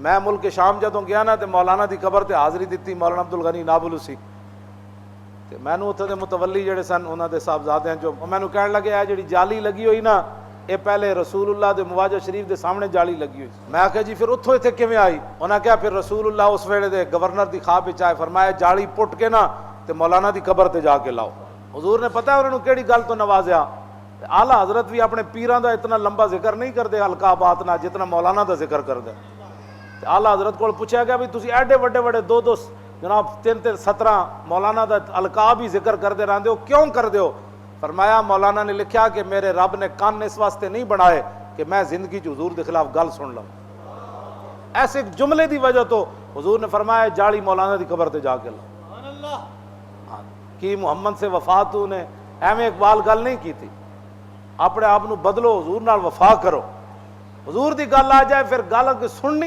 मैं मुल्क शाम जदों गया ना तो मौलाना की कबर से हाज़री दी मौलाना अब्दुल गनी नाबुलूसी। तो मैनू उत्थे दे मुतवली जिहड़े सन उन्होंने साहबजादियां चो मैनू कह लगे आ जी जाली लगी हुई ना ये पहले रसूलुल्लाह दे मुवाजा शरीफ के सामने जाली लगी हुई। मैं आख्या जी फिर उत्थों इत्थे किवें आई? उन्हें कहा फिर रसूलुल्लाह उस वेले दे गवर्नर की खाब विच आए, फरमाया जाली पुट के ना तो मौलाना की कबर से जाके लाओ। हुजूर ने पता है उन्होंने किहड़ी गल तो नवाजिया। आला हजरत भी अपने पीरां दा इतना लंबा जिक्र नहीं करते अलकाबात ना जितना मौलाना का जिक्र करते। आला हजरत को पूछा गया भी तुसी एडे वड्डे वड्डे दो जनाब 3-3 17 मौलाना का अलकाब ही जिक्र करते रहते हो, क्यों करते हो? फरमाया मौलाना ने लिखा कि मेरे रब ने कान इस वास्ते नहीं बनाए कि मैं जिंदगी च हुजूर के खिलाफ गल सुन लूँ। ऐसे जुमले की वजह तो हुजूर ने फरमाया जाली मौलाना की कबर से जाके लो। हाँ कि मुहम्मद से वफा तू ने एवं इकबाल गल नहीं की थी। अपने आप को बदलो, हुजूर नाल वफा करो। हुजूर की गल आ जाए फिर गल सुननी